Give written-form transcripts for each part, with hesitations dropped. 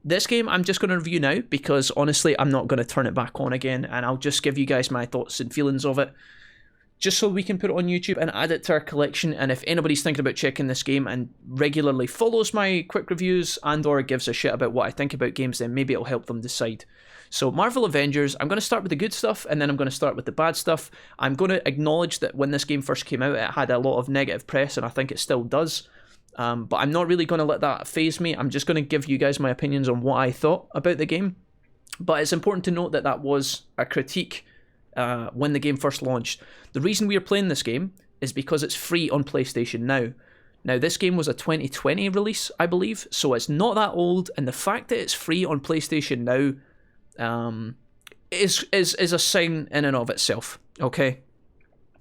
This game I'm just going to review now because honestly I'm not going to turn it back on again, and I'll just give you guys my thoughts and feelings of it just so we can put it on YouTube and add it to our collection. And if anybody's thinking about checking this game and regularly follows my quick reviews and or gives a shit about what I think about games, then maybe it'll help them decide. So Marvel Avengers, I'm going to start with the good stuff and then I'm going to start with the bad stuff. I'm going to acknowledge that when this game first came out it had a lot of negative press, and I think it still does. But I'm not really going to let that faze me. I'm just going to give you guys my opinions on what I thought about the game. But it's important to note that that was a critique when the game first launched. The reason we are playing this game is because it's free on PlayStation Now. Now, this game was a 2020 release, I believe, so it's not that old, and the fact that it's free on PlayStation Now is a sign in and of itself, okay?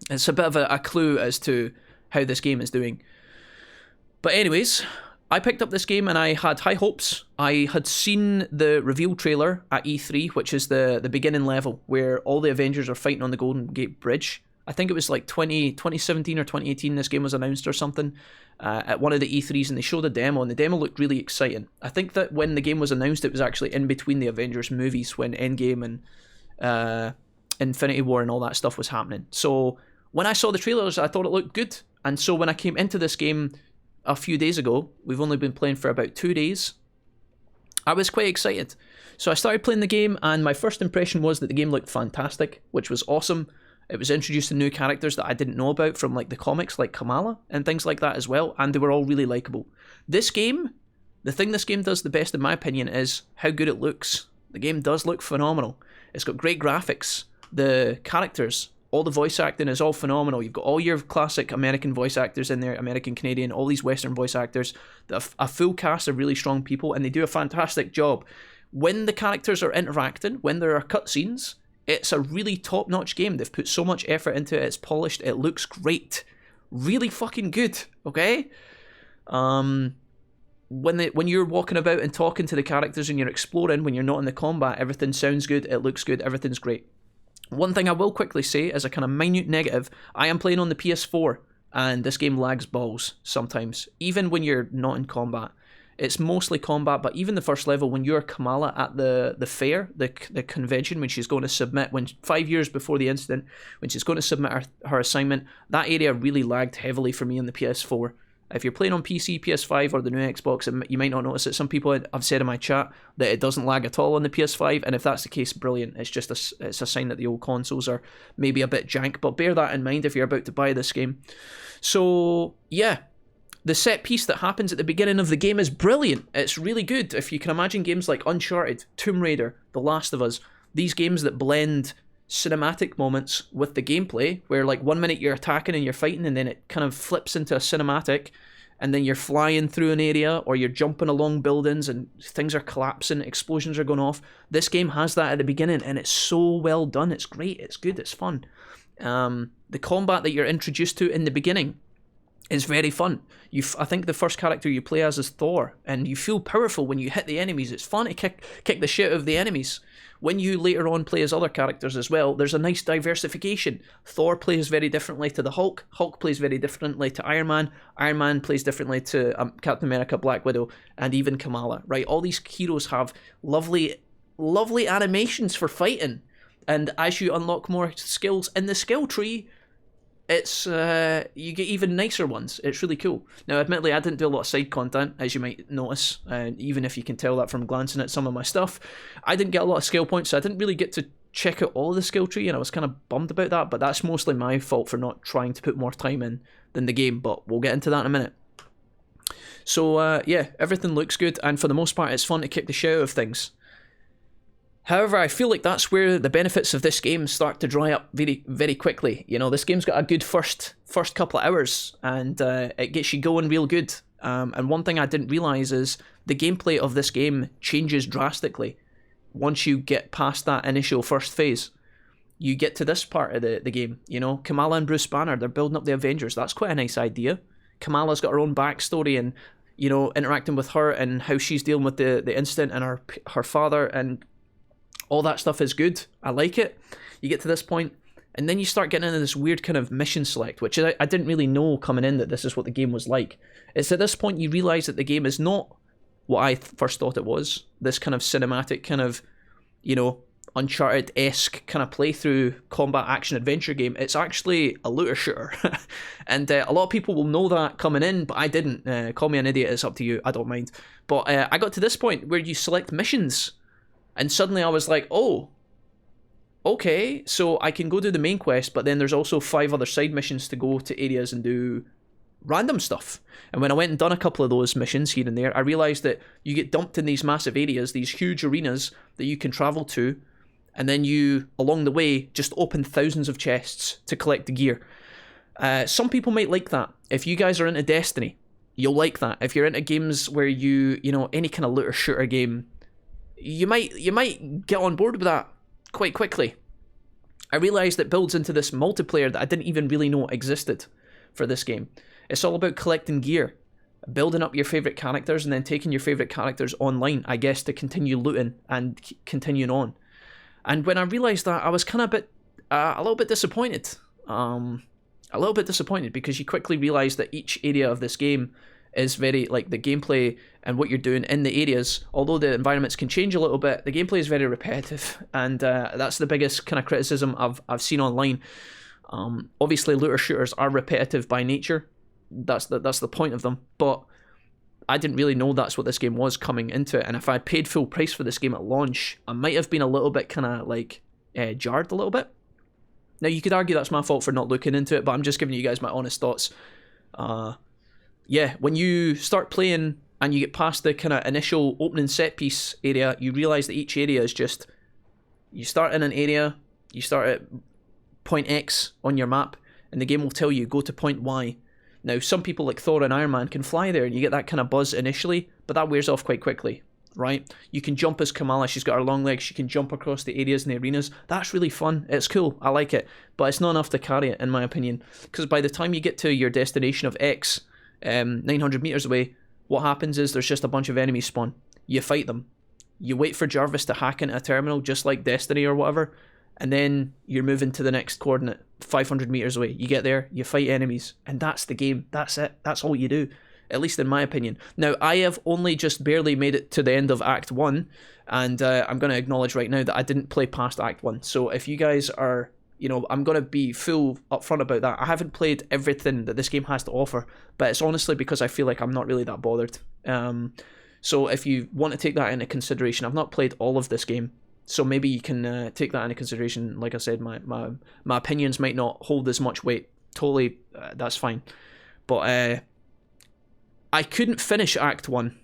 It's a bit of a clue as to how this game is doing. But anyways, I picked up this game and I had high hopes. I had seen the reveal trailer at E3, which is the beginning level, where all the Avengers are fighting on the Golden Gate Bridge. I think it was like 2017 or 2018 this game was announced or something at one of the E3s, and they showed a demo, and the demo looked really exciting. I think that when the game was announced, it was actually in between the Avengers movies when Endgame and Infinity War and all that stuff was happening. So when I saw the trailers, I thought it looked good. And so when I came into this game a few days ago, we've only been playing for about 2 days, I was quite excited. So I started playing the game, and my first impression was that the game looked fantastic, which was awesome. It was introduced to new characters that I didn't know about from like the comics, like Kamala and things like that as well, and they were all really likable. This game, the thing this game does the best in my opinion is how good it looks. The game does look phenomenal. It's got great graphics. The characters, all the voice acting is all phenomenal. You've got all your classic American voice actors in there, American, Canadian, all these Western voice actors. A full cast of really strong people, and they do a fantastic job. When the characters are interacting, when there are cutscenes, it's a really top-notch game. They've put so much effort into it. It's polished. It looks great. Really fucking good, okay? When you're walking about and talking to the characters and you're exploring, when you're not in the combat, everything sounds good, it looks good, everything's great. One thing I will quickly say as a kind of minute negative, I am playing on the PS4, and this game lags balls sometimes, even when you're not in combat. It's mostly combat, but even the first level, when you're Kamala at the fair, the convention, when she's going to submit, 5 years before the incident, when she's going to submit her assignment, that area really lagged heavily for me on the PS4. If you're playing on PC, PS5, or the new Xbox, you might not notice it. Some people have said in my chat that it doesn't lag at all on the PS5, and if that's the case, brilliant. It's just it's a sign that the old consoles are maybe a bit jank, but bear that in mind if you're about to buy this game. So, yeah. The set piece that happens at the beginning of the game is brilliant. It's really good. If you can imagine games like Uncharted, Tomb Raider, The Last of Us, these games that blend cinematic moments with the gameplay, where like 1 minute you're attacking and you're fighting, and then it kind of flips into a cinematic, and then you're flying through an area, or you're jumping along buildings and things are collapsing, explosions are going off. This game has that at the beginning, and it's so well done. It's great, it's good, it's fun. The combat that you're introduced to in the beginning is very fun. I think the first character you play as is Thor, and you feel powerful when you hit the enemies. It's fun to kick the shit out of the enemies. When you later on play as other characters as well, there's a nice diversification. Thor plays very differently to the Hulk. Hulk plays very differently to Iron Man. Iron Man plays differently to Captain America, Black Widow, and even Kamala, right? All these heroes have lovely animations for fighting, and as you unlock more skills in the skill tree, it's you get even nicer ones. It's really cool. Now, admittedly, I didn't do a lot of side content, as you might notice, even if you can tell that from glancing at some of my stuff. I didn't get a lot of skill points, so I didn't really get to check out all of the skill tree, and I was kind of bummed about that, but that's mostly my fault for not trying to put more time in than the game, but we'll get into that in a minute. So, yeah, everything looks good, and for the most part, it's fun to kick the shit out of things. However, I feel like that's where the benefits of this game start to dry up very, very quickly. You know, this game's got a good first couple of hours, and it gets you going real good. And one thing I didn't realise is the gameplay of this game changes drastically once you get past that initial first phase. You get to this part of the game, you know, Kamala and Bruce Banner, they're building up the Avengers. That's quite a nice idea. Kamala's got her own backstory, and, you know, interacting with her and how she's dealing with the incident and her father, and all that stuff is good. I like it. You get to this point, and then you start getting into this weird kind of mission select, which I didn't really know coming in that this is what the game was like. It's at this point you realise that the game is not what I first thought it was. This kind of cinematic, kind of, you know, Uncharted-esque kind of playthrough combat action adventure game. It's actually a looter shooter. And a lot of people will know that coming in, but I didn't. Call me an idiot, it's up to you, I don't mind. But I got to this point where you select missions, and suddenly I was like, oh, okay, so I can go do the main quest, but then there's also 5 other side missions to go to areas and do random stuff. And when I went and done a couple of those missions here and there, I realised that you get dumped in these massive areas, these huge arenas that you can travel to, and then you, along the way, just open thousands of chests to collect the gear. Some people might like that. If you guys are into Destiny, you'll like that. If you're into games where you know, any kind of looter shooter game, you might get on board with that quite quickly. I realised it builds into this multiplayer that I didn't even really know existed for this game. It's all about collecting gear, building up your favourite characters, and then taking your favourite characters online, I guess, to continue looting and continuing on. And when I realised that, I was kind of a little bit disappointed. A little bit disappointed because you quickly realise that each area of this game is very, like, the gameplay and what you're doing in the areas, although the environments can change a little bit, the gameplay is very repetitive, and that's the biggest kind of criticism I've seen online. Obviously, looter shooters are repetitive by nature. That's the point of them, but I didn't really know that's what this game was coming into it, and if I paid full price for this game at launch, I might have been a little bit kind of like jarred a little bit. Now, you could argue that's my fault for not looking into it, but I'm just giving you guys my honest thoughts. Yeah, when you start playing and you get past the kind of initial opening set piece area, you realise that each area is just, you start in an area, you start at point X on your map, and the game will tell you, go to point Y. Now, some people like Thor and Iron Man can fly there, and you get that kind of buzz initially, but that wears off quite quickly, right? You can jump as Kamala, she's got her long legs, she can jump across the areas and the arenas. That's really fun, it's cool, I like it, but it's not enough to carry it, in my opinion, because by the time you get to your destination of X, 900 meters away, what happens is there's just a bunch of enemies spawn. You fight them. You wait for Jarvis to hack into a terminal, just like Destiny or whatever, and then you're moving to the next coordinate, 500 meters away. You get there, you fight enemies, and that's the game. That's it. That's all you do, at least in my opinion. Now, I have only just barely made it to the end of Act 1, and I'm going to acknowledge right now that I didn't play past Act 1. So if you guys are, you know, I'm going to be full upfront about that. I haven't played everything that this game has to offer, but it's honestly because I feel like I'm not really that bothered. So if you want to take that into consideration, I've not played all of this game, so maybe you can take that into consideration. Like I said, my opinions might not hold as much weight. Totally, that's fine. But I couldn't finish Act 1.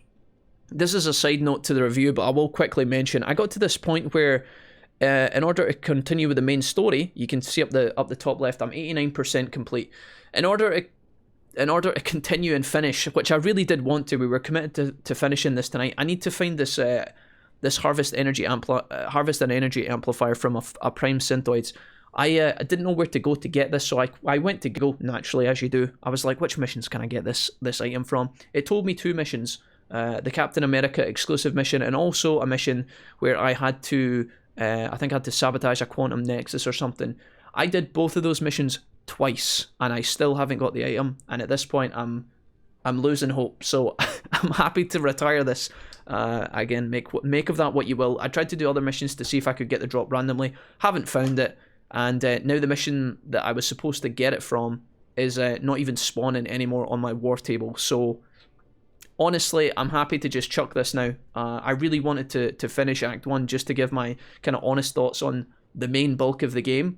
This is a side note to the review, but I will quickly mention, I got to this point where in order to continue with the main story, you can see up the top left, I'm 89% complete. In order to continue and finish, which I really did want to, we were committed to finishing this tonight, I need to find this this harvest and energy amplifier from a prime synthoids. I didn't know where to go to get this, so I went to Google, naturally, as you do. I was like, which missions can I get this item from? It told me 2 missions, the Captain America exclusive mission, and also a mission where I had to, I think I had to sabotage a quantum nexus or something. I did both of those missions twice, and I still haven't got the item, and at this point, I'm losing hope, so I'm happy to retire this. Again, make of that what you will. I tried to do other missions to see if I could get the drop randomly, haven't found it, and now the mission that I was supposed to get it from is not even spawning anymore on my war table, so honestly, I'm happy to just chuck this now. I really wanted to finish Act 1 just to give my kind of honest thoughts on the main bulk of the game.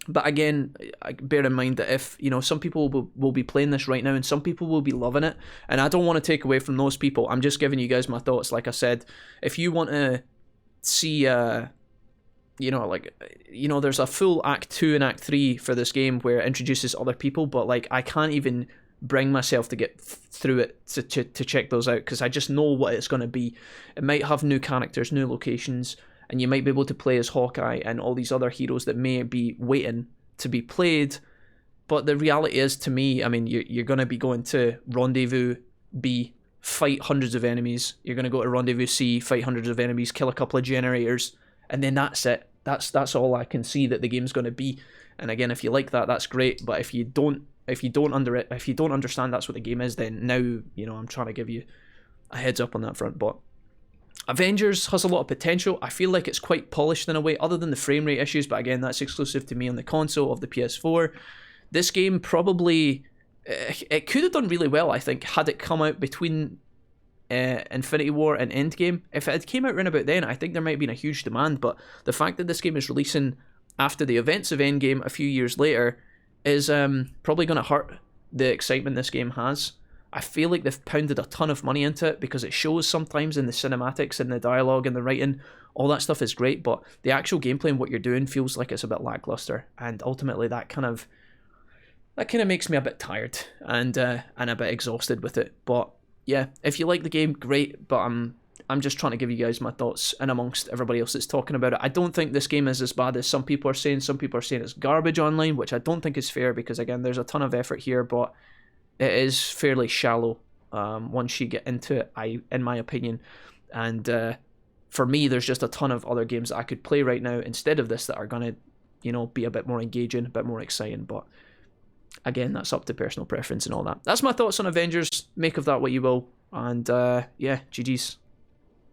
But again, bear in mind that if, you know, some people will be playing this right now and some people will be loving it, and I don't want to take away from those people. I'm just giving you guys my thoughts. Like I said, if you want to see, you know, like, you know, there's a full Act 2 and Act 3 for this game where it introduces other people, but like I can't even bring myself to get through it to check those out because I just know what it's going to be. It might have new characters, new locations, and you might be able to play as Hawkeye and all these other heroes that may be waiting to be played. But the reality is, to me, I mean, you're going to be going to Rendezvous B, fight hundreds of enemies. You're going to go to Rendezvous C, fight hundreds of enemies, kill a couple of generators, and then that's it. That's all I can see that the game's going to be. And again, if you like that, that's great. But if you don't understand that's what the game is, then now, you know, I'm trying to give you a heads up on that front. But Avengers has a lot of potential. I feel like it's quite polished in a way, other than the frame rate issues, but again, that's exclusive to me on the console of the PS4. This game probably, it could have done really well, I think, had it come out between Infinity War and Endgame. If it had came out around about then, I think there might have been a huge demand, but the fact that this game is releasing after the events of Endgame a few years later is probably going to hurt the excitement this game has. I feel like they've pounded a ton of money into it because it shows sometimes in the cinematics and the dialogue and the writing, all that stuff is great, but the actual gameplay and what you're doing feels like it's a bit lackluster, and ultimately that kind of makes me a bit tired and a bit exhausted with it. But yeah, if you like the game, great, but I'm just trying to give you guys my thoughts and amongst everybody else that's talking about it. I don't think this game is as bad as some people are saying. Some people are saying it's garbage online, which I don't think is fair because, again, there's a ton of effort here, but it is fairly shallow once you get into it, in my opinion. And for me, there's just a ton of other games that I could play right now instead of this that are going to, be a bit more engaging, a bit more exciting. But again, that's up to personal preference and all that. That's my thoughts on Avengers. Make of that what you will. And yeah, GG's.